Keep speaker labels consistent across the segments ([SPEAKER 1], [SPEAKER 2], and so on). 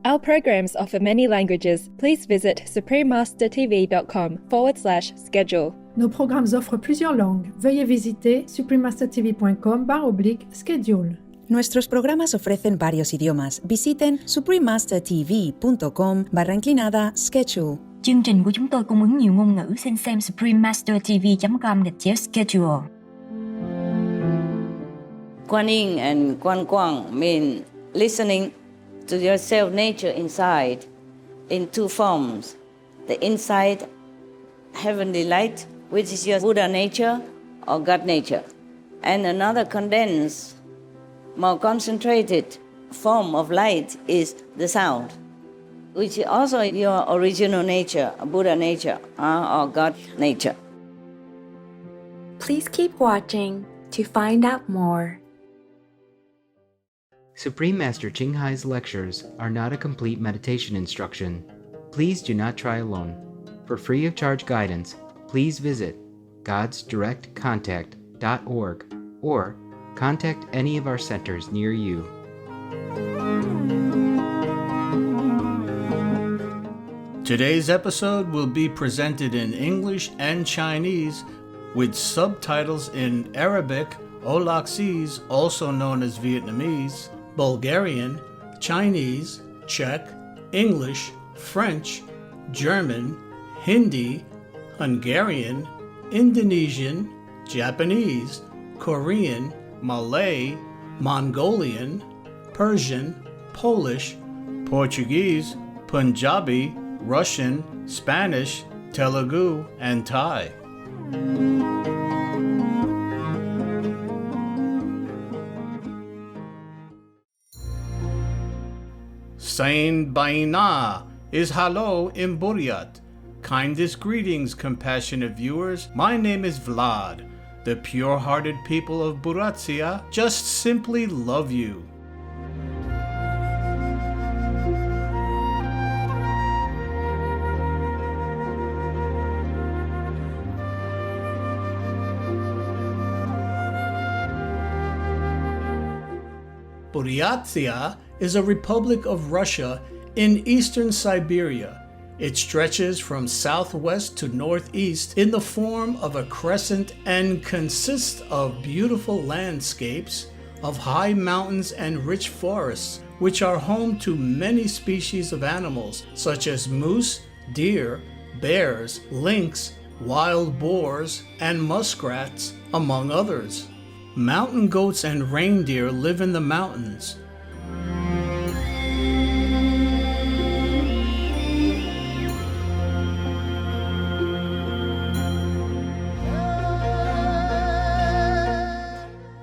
[SPEAKER 1] Our programs offer many languages. Please visit suprememastertv.com/schedule.
[SPEAKER 2] Nos programmes offrent plusieurs langues. Veuillez visiter suprememastertv.com/schedule.
[SPEAKER 3] Nuestros programas ofrecen varios idiomas. Visiten suprememastertv.com/schedule.
[SPEAKER 4] Chương trình của chúng tôi cung ứng nhiều ngôn ngữ. Xin xem suprememastertv.com/schedule.
[SPEAKER 5] Quan Yin and Quan Quang mean listening to your self-nature inside in two forms. The inside heavenly light, which is your Buddha nature or God nature. And another condensed, more concentrated form of light is the sound, which is also your original nature, Buddha nature or God nature.
[SPEAKER 6] Please keep watching to find out more.
[SPEAKER 7] Supreme Master Ching Hai's lectures are not a complete meditation instruction. Please do not try alone. For free of charge guidance, please visit godsdirectcontact.org or contact any of our centers near you.
[SPEAKER 8] Today's episode will be presented in English and Chinese with subtitles in Arabic, Olaxese, also known as Vietnamese, Bulgarian, Chinese, Czech, English, French, German, Hindi, Hungarian, Indonesian, Japanese, Korean, Malay, Mongolian, Persian, Polish, Portuguese, Punjabi, Russian, Spanish, Telugu, and Thai. Sain Baina is hello in Buryat. Kindest greetings, compassionate viewers. My name is Vlad. The pure-hearted people of Buryatia just simply love you. Buryatia is a republic of Russia in eastern Siberia. It stretches from southwest to northeast in the form of a crescent and consists of beautiful landscapes, of high mountains and rich forests, which are home to many species of animals such as moose, deer, bears, lynx, wild boars, and muskrats, among others. Mountain goats and reindeer live in the mountains.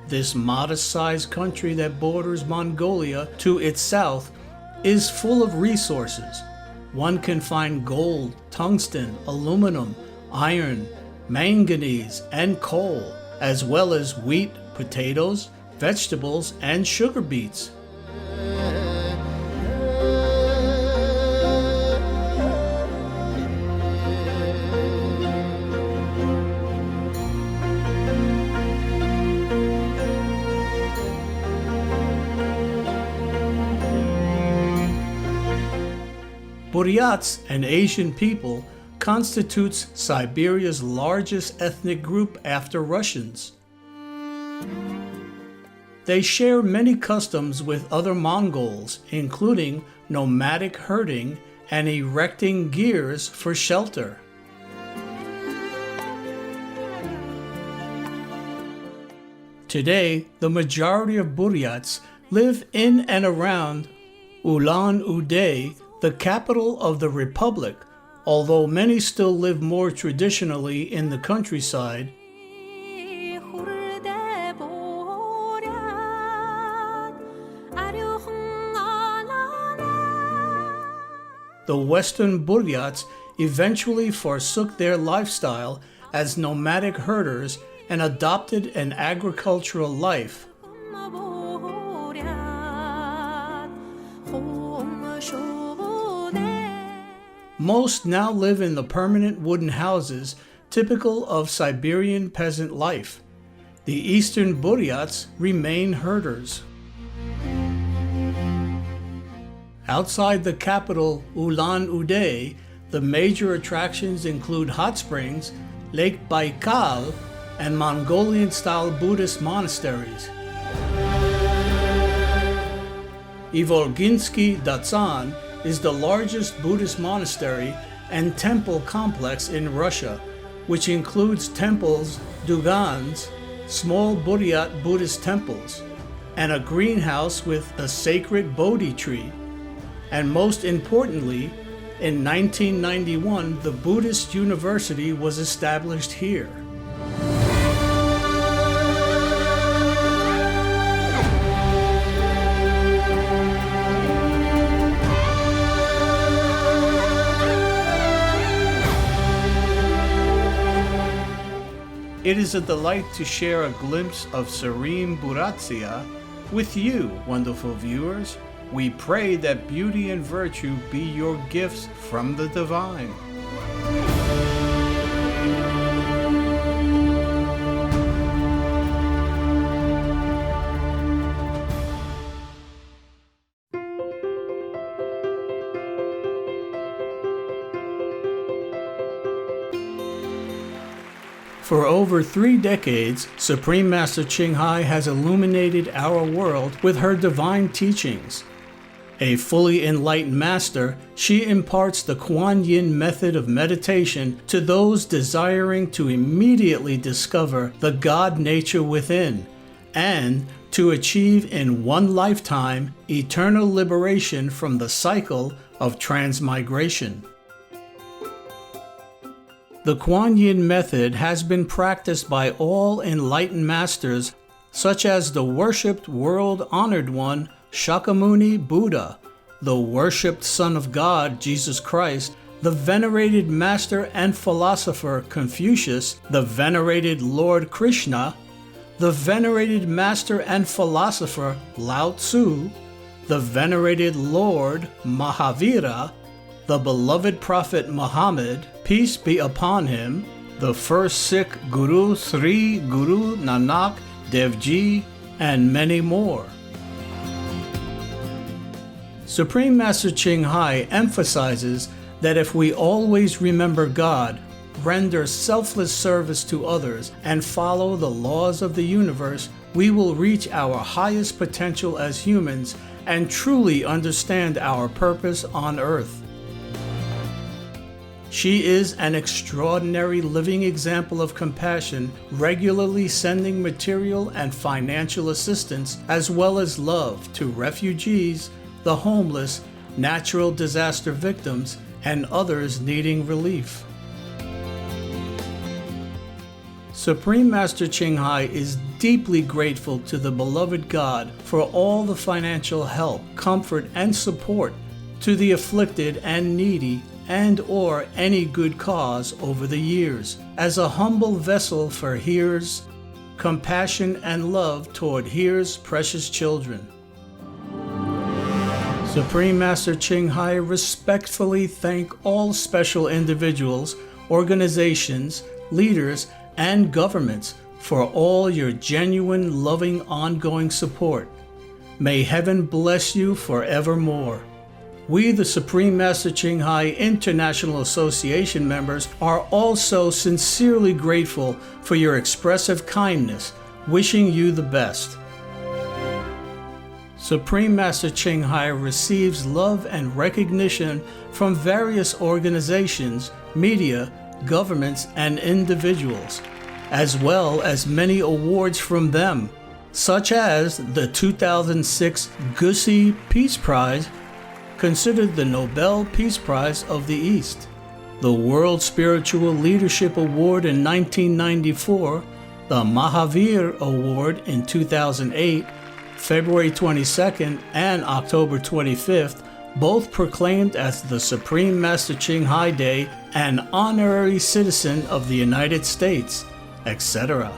[SPEAKER 8] This modest-sized country that borders Mongolia to its south is full of resources. One can find gold, tungsten, aluminum, iron, manganese, and coal, as well as wheat, potatoes, vegetables, and sugar beets. Buryats, an Asian people, constitutes Siberia's largest ethnic group after Russians. They share many customs with other Mongols, including nomadic herding and erecting gears for shelter. Today, the majority of Buryats live in and around Ulan-Ude, the capital of the republic, although many still live more traditionally in the countryside. The Western Buryats eventually forsook their lifestyle as nomadic herders and adopted an agricultural life. Most now live in the permanent wooden houses typical of Siberian peasant life. The Eastern Buryats remain herders. Outside the capital Ulan-Ude, the major attractions include hot springs, Lake Baikal, and Mongolian-style Buddhist monasteries. Ivolginsky Datsan is the largest Buddhist monastery and temple complex in Russia, which includes temples, dugans, small Buryat Buddhist temples, and a greenhouse with a sacred Bodhi tree. And most importantly, in 1991, the Buddhist University was established here. It is a delight to share a glimpse of serene Buratsia with you, wonderful viewers. We pray that beauty and virtue be your gifts from the divine. For over 3 decades, Supreme Master Ching Hai has illuminated our world with her divine teachings. A fully enlightened master, she imparts the Kuan Yin method of meditation to those desiring to immediately discover the God nature within and to achieve in one lifetime eternal liberation from the cycle of transmigration. The Kuan Yin method has been practiced by all enlightened masters such as the worshipped world-honored one Shakyamuni Buddha, the worshipped Son of God Jesus Christ, the venerated master and philosopher Confucius, the venerated Lord Krishna, the venerated master and philosopher Lao Tzu, the venerated Lord Mahavira, the beloved Prophet Muhammad, peace be upon him, the first Sikh Guru Sri Guru Nanak Dev Ji, and many more. Supreme Master Ching Hai emphasizes that if we always remember God, render selfless service to others, and follow the laws of the universe, we will reach our highest potential as humans and truly understand our purpose on earth. She is an extraordinary living example of compassion, regularly sending material and financial assistance as well as love to refugees, the homeless, natural disaster victims, and others needing relief. Supreme Master Ching Hai is deeply grateful to the beloved God for all the financial help, comfort, and support to the afflicted and needy and/or any good cause over the years, as a humble vessel for Here's compassion and love toward Here's precious children. Supreme Master Ching Hai respectfully thank all special individuals, organizations, leaders, and governments for all your genuine, loving, ongoing support. May heaven bless you forevermore. We, the Supreme Master Ching Hai International Association members, are also sincerely grateful for your expressive kindness, wishing you the best. Supreme Master Ching Hai receives love and recognition from various organizations, media, governments, and individuals, as well as many awards from them, such as the 2006 Gussie Peace Prize, considered the Nobel Peace Prize of the East, the World Spiritual Leadership Award in 1994, the Mahavir Award in 2008, February 22nd and October 25th, both proclaimed as the Supreme Master Ching Hai Day, an honorary citizen of the United States, etc.,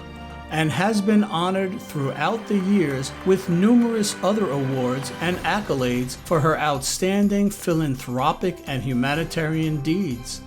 [SPEAKER 8] and has been honored throughout the years with numerous other awards and accolades for her outstanding philanthropic and humanitarian deeds.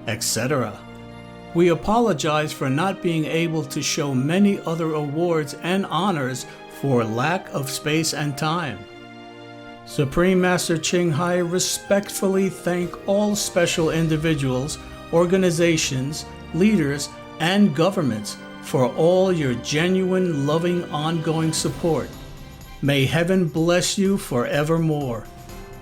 [SPEAKER 8] etc. We apologize for not being able to show many other awards and honors for lack of space and time. Supreme Master Ching Hai respectfully thank all special individuals, organizations, leaders, and governments for all your genuine, loving, ongoing support. May heaven bless you forevermore.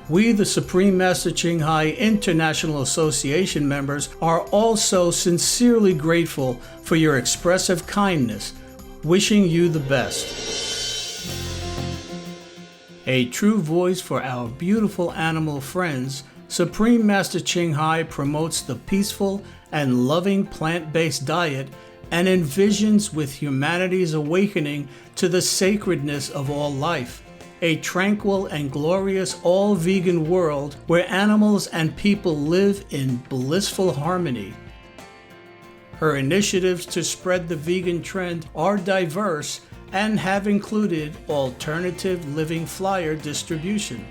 [SPEAKER 8] We, the Supreme Master Ching Hai International Association members, are also sincerely grateful for your expressive kindness, wishing you the best. A true voice for our beautiful animal friends, Supreme Master Ching Hai promotes the peaceful and loving plant-based diet and envisions with humanity's awakening to the sacredness of all life, a tranquil and glorious all-vegan world where animals and people live in blissful harmony. Her initiatives to spread the vegan trend are diverse and have included alternative living flyer distribution,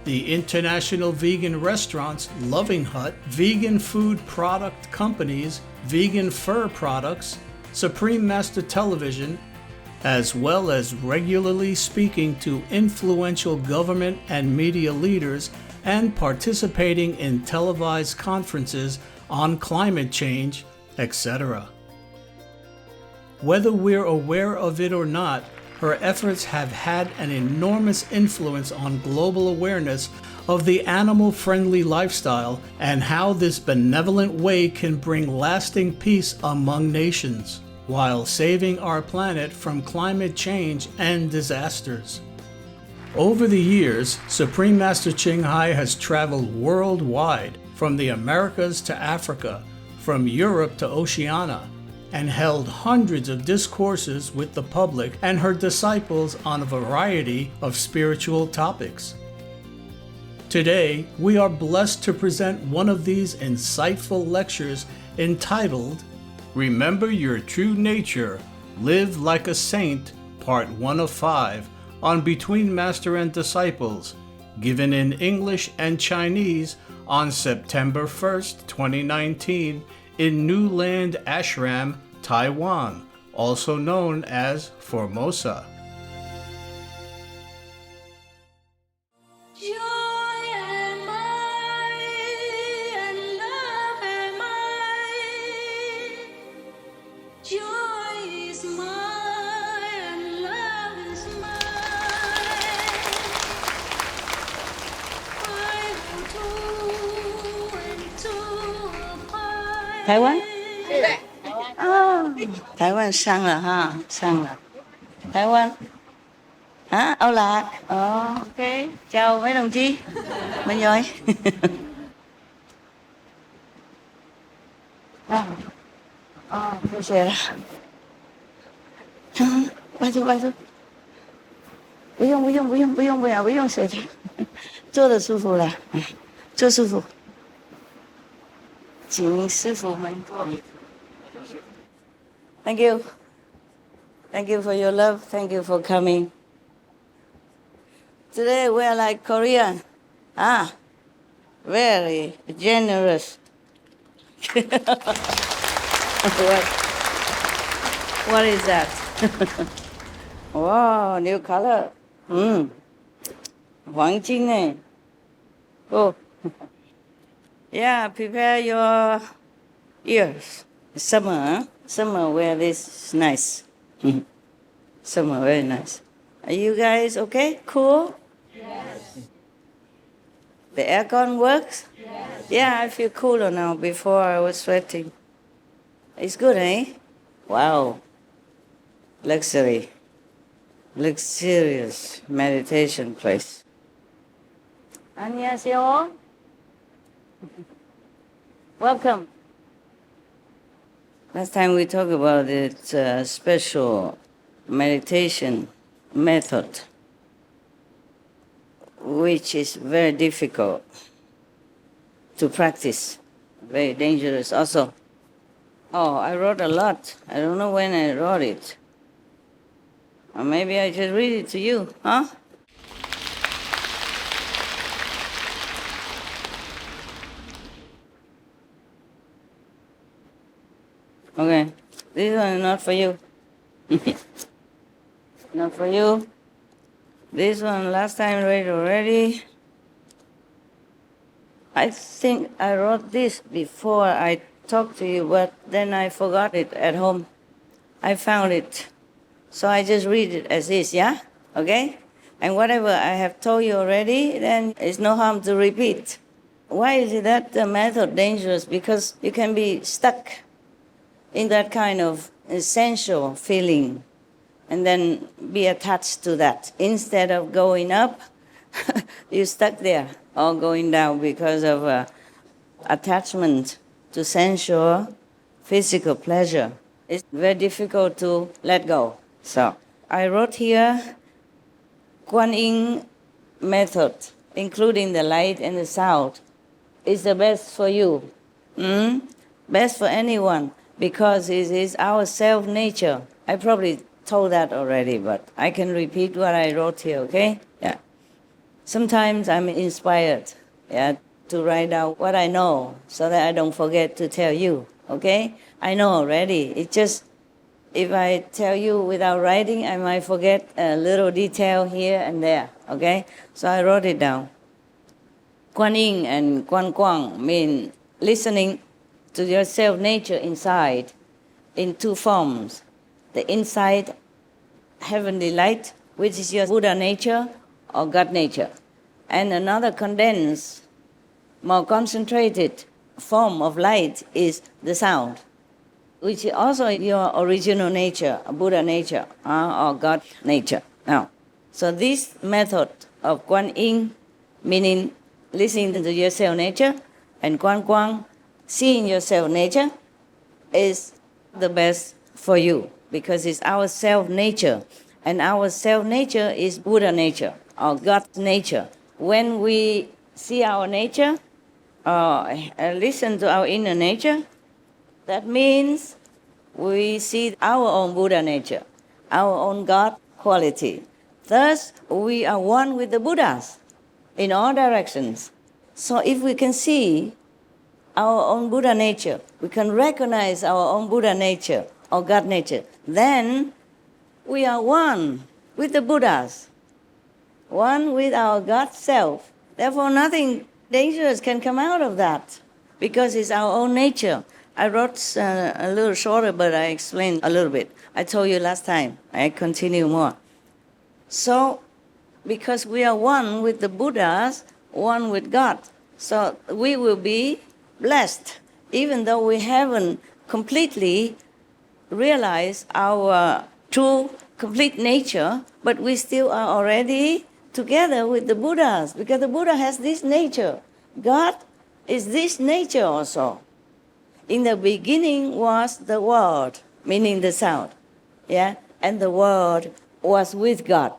[SPEAKER 8] the international vegan restaurants Loving Hut, vegan food product companies, vegan fur products, Supreme Master Television, as well as regularly speaking to influential government and media leaders and participating in televised conferences on climate change, etc. Whether we're aware of it or not, her efforts have had an enormous influence on global awareness of the animal-friendly lifestyle and how this benevolent way can bring lasting peace among nations, while saving our planet from climate change and disasters. Over the years, Supreme Master Ching Hai has traveled worldwide, from the Americas to Africa, from Europe to Oceania, and held hundreds of discourses with the public and her disciples on a variety of spiritual topics. Today, we are blessed to present one of these insightful lectures entitled, Remember Your True Nature, Live Like a Saint, Part 1 of 5, on Between Master and Disciples, given in English and Chinese on September 1st, 2019, in New Land Ashram, Taiwan, also known as Formosa.
[SPEAKER 5] Taiwan? 台湾上了哈，上了。台湾 hả? Âu Lạc. Ok. Chào mấy đồng chí. Mình rồi.谢谢了。拜托拜托。不用谢谢。坐得舒服了，坐舒服。请师傅们坐。Thank you. Thank you for your love. Thank you for coming. Today we are like Korean. Very generous. What is that? Wow, new color. 黄金哎。Oh. Yeah, prepare your ears. Summer, huh? Summer wear this nice. Summer very nice. Are you guys okay? Cool? Yes. The aircon works? Yes. Yeah, I feel cooler now. Before I was sweating. It's good, eh? Wow. Luxury. Luxurious meditation place. 안녕하세요. Welcome. Last time we talked about its special meditation method, which is very difficult to practice, very dangerous also. Oh, I wrote a lot. I don't know when I wrote it. Or maybe I just read it to you, huh? Okay, this one is not for you. Not for you. This one last time read already. I think I wrote this before I talked to you, but then I forgot it at home. I found it. So I just read it as is, yeah? Okay? And whatever I have told you already, then it's no harm to repeat. Why is it that the method dangerous? Because you can be stuck in that kind of essential feeling and then be attached to that. Instead of going up, you're stuck there, or going down because of attachment to sensual, physical pleasure. It's very difficult to let go. So I wrote here Kuan Yin method, including the light and the sound, is the best for you. Best for anyone, because it is our self-nature. I probably told that already, but I can repeat what I wrote here, okay? Yeah. Sometimes I'm inspired, yeah, to write down what I know so that I don't forget to tell you, okay? I know already. It's just if I tell you without writing, I might forget a little detail here and there, okay? So I wrote it down. Kuan Yin and Kuan Guang mean listening to your self-nature inside in two forms. The inside heavenly light, which is your Buddha nature or God nature, and another condensed, more concentrated form of light is the sound, which is also your original nature, Buddha nature or God nature. Now, so this method of Kuan Yin, meaning listening to your self nature, and Kuan Guang, seeing your self nature, is the best for you because it's our self nature, and our self nature is Buddha nature or God's nature. When we see our nature, listen to our inner nature, that means we see our own Buddha nature, our own God quality. Thus, we are one with the Buddhas in all directions. So if we can see our own Buddha nature, we can recognize our own Buddha nature or God nature, then we are one with the Buddhas, one with our God self. Therefore, nothing dangerous can come out of that because it's our own nature. I wrote a little shorter, but I explained a little bit. I told you last time. I continue more. So, because we are one with the Buddhas, one with God, so we will be blessed, even though we haven't completely realized our true, complete nature, but we still are already together with the Buddhas, because the Buddha has this nature. God is this nature also. In the beginning was the Word, meaning the sound, yeah? And the Word was with God,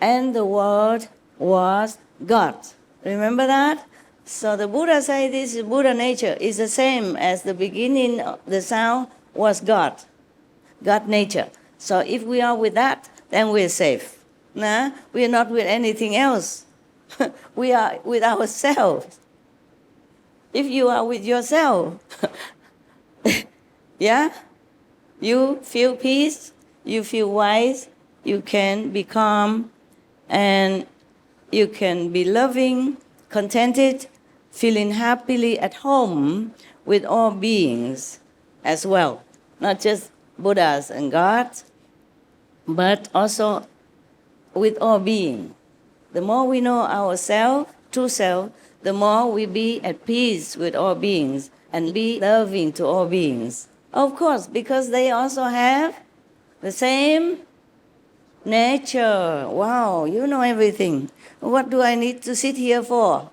[SPEAKER 5] and the Word was God. Remember that? So the Buddha said this is Buddha nature is the same as the beginning, the sound was God, God nature. So if we are with that, then we're safe. Nah? We are not with anything else. We are with ourselves. If you are with yourself, yeah, you feel peace, you feel wise, you can be calm, and you can be loving, contented, feeling happily at home with all beings as well. Not just Buddhas and God, but also with all beings. The more we know ourselves, true self, the more we be at peace with all beings and be loving to all beings. Of course, because they also have the same nature. Wow, you know everything. What do I need to sit here for?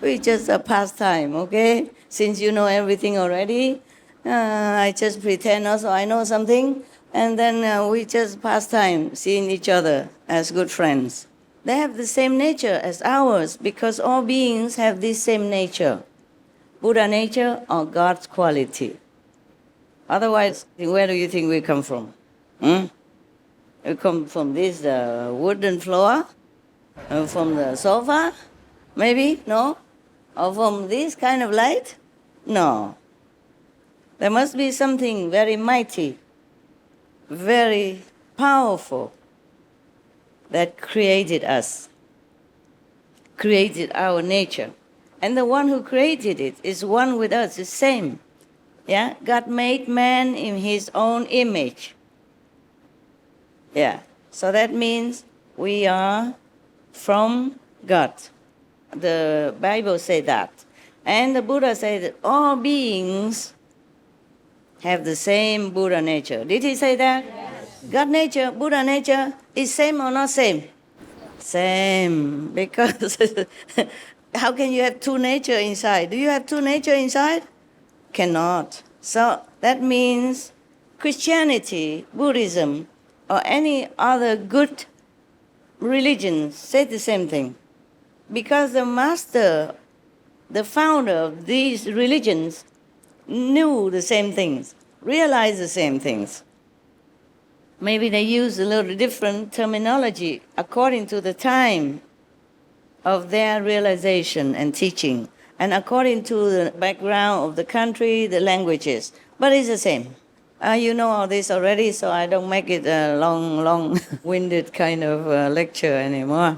[SPEAKER 5] We just a pastime, okay? Since you know everything already, I just pretend also I know something, and then we just pass time seeing each other as good friends. They have the same nature as ours because all beings have this same nature, Buddha nature or God's quality. Otherwise, where do you think we come from? We come from this wooden floor, from the sofa, maybe, no? Or from this kind of light? No. There must be something very mighty, very powerful that created us, created our nature. And the one who created it is one with us, the same. Yeah? God made man in his own image. Yeah. So that means we are from God. The Bible says that. And the Buddha said that all beings have the same Buddha nature. Did he say that? Yes. God nature, Buddha nature is same or not same? Same. Because how can you have two nature inside? Do you have two nature inside? Cannot. So that means Christianity, Buddhism, or any other good religion say the same thing. Because the master, the founder of these religions, knew the same things, realized the same things. Maybe they use a little different terminology according to the time of their realization and teaching, and according to the background of the country, the languages. But it's the same. You know all this already, so I don't make it a long-winded kind of lecture anymore.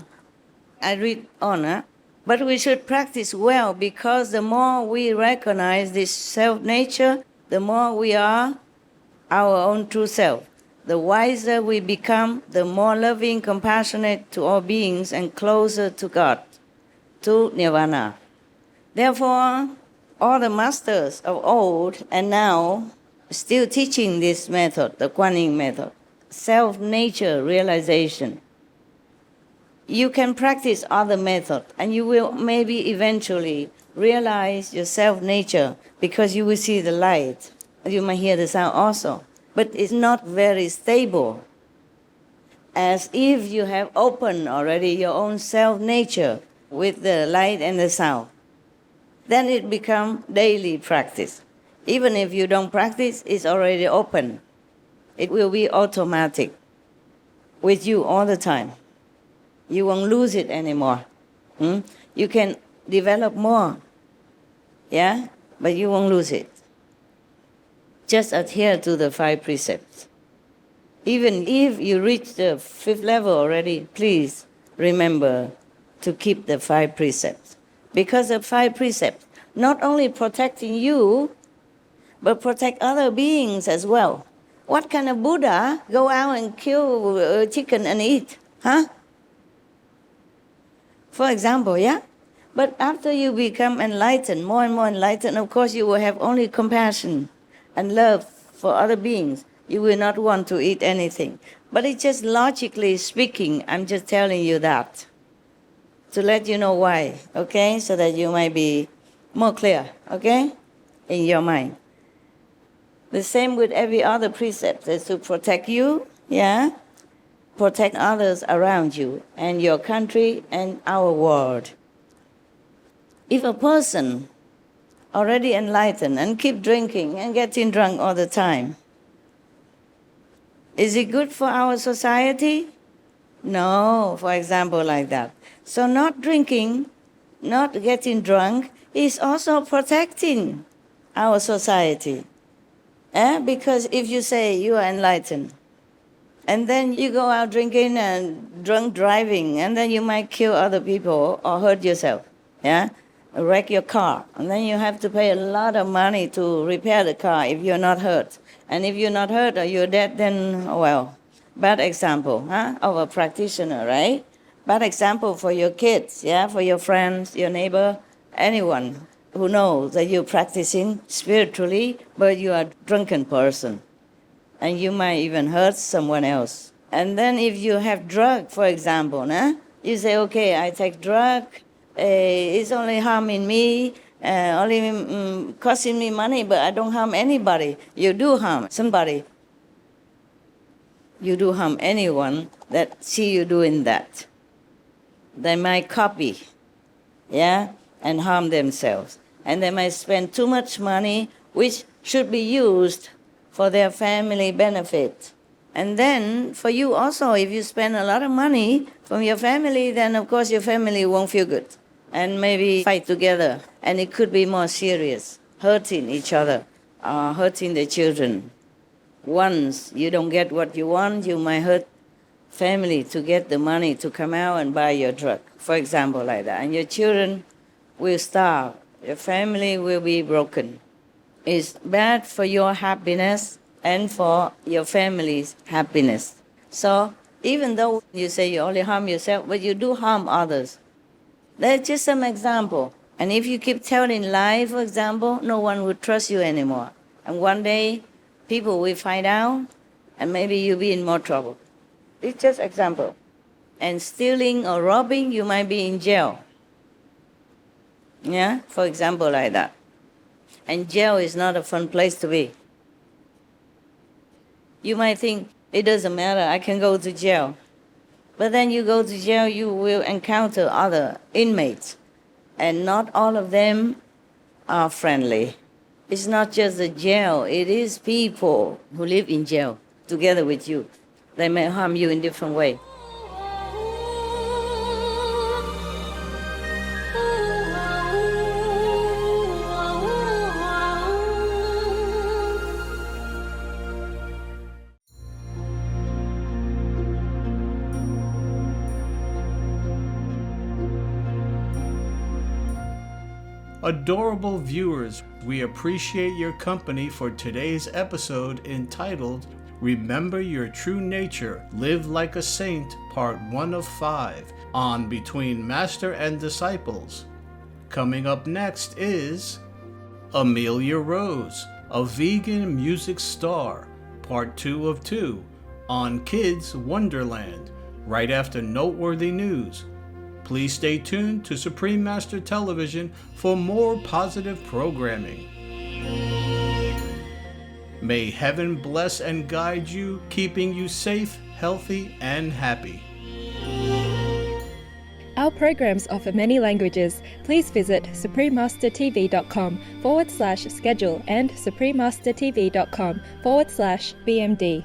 [SPEAKER 5] I read on, But we should practice well, because the more we recognize this self-nature, the more we are our own true self. The wiser we become, the more loving, compassionate to all beings, and closer to God, to Nirvana. Therefore, all the masters of old and now still teaching this method, the Guanyin method, self-nature realization. You can practice other methods, and you will maybe eventually realize your self-nature, because you will see the light. You might hear the sound also, but it's not very stable. As if you have opened already your own self-nature with the light and the sound. Then it becomes daily practice. Even if you don't practice, it's already open. It will be automatic with you all the time. You won't lose it anymore. You can develop more, yeah, but you won't lose it. Just adhere to the 5 precepts. Even if you reach the 5th level already, please remember to keep the 5 precepts. Because the 5 precepts not only protecting you, but protect other beings as well. What kind of Buddha go out and kill chicken and eat? Huh? For example, yeah? But after you become enlightened, more and more enlightened, of course you will have only compassion and love for other beings. You will not want to eat anything. But it's just logically speaking, I'm just telling you that, to let you know why, okay? So that you might be more clear, okay? In your mind. The same with every other precept is to protect you, yeah? Protect others around you and your country and our world. If a person already enlightened and keep drinking and getting drunk all the time, is it good for our society? No, for example, like that. So not drinking, not getting drunk is also protecting our society. Because if you say you are enlightened, and then you go out drinking and drunk driving, and then you might kill other people or hurt yourself, yeah? Wreck your car, and then you have to pay a lot of money to repair the car if you're not hurt. And if you're not hurt or you're dead, then, well, bad example of a practitioner, right? Bad example for your kids, yeah, for your friends, your neighbor, anyone who knows that you're practicing spiritually, but you are a drunken person. And you might even hurt someone else. And then if you have drug, for example, you say, okay, I take drug, it's only harming me, only costing me money, but I don't harm anybody. You do harm somebody. You do harm anyone that see you doing that. They might copy, yeah, and harm themselves. And they might spend too much money, which should be used for their family benefit. And then for you also, if you spend a lot of money from your family, then of course your family won't feel good and maybe fight together. And it could be more serious, hurting each other. hurting the children. Once you don't get what you want, you might hurt family to get the money to come out and buy your drug, for example, like that. And your children will starve. Your family will be broken. It's bad for your happiness and for your family's happiness. So even though you say you only harm yourself, but you do harm others. That's just some example. And if you keep telling lies, for example, no one will trust you anymore. And one day, people will find out, and maybe you'll be in more trouble. It's just example. And stealing or robbing, you might be in jail. Yeah, for example, like that. And jail is not a fun place to be. You might think, it doesn't matter, I can go to jail. But then you go to jail, you will encounter other inmates. And not all of them are friendly. It's not just the jail, it is people who live in jail together with you. They may harm you in different ways.
[SPEAKER 8] Adorable viewers, we appreciate your company for today's episode entitled Remember Your True Nature, Live Like a Saint, Part 1 of 5, on Between Master and Disciples. Coming up next is Amelia Rose, a vegan music star, Part 2 of 2, on Kids Wonderland, right after noteworthy news. Please stay tuned to Supreme Master Television for more positive programming. May heaven bless and guide you, keeping you safe, healthy, and happy.
[SPEAKER 1] Our programs offer many languages. Please visit suprememastertv.com/schedule and suprememastertv.com/BMD.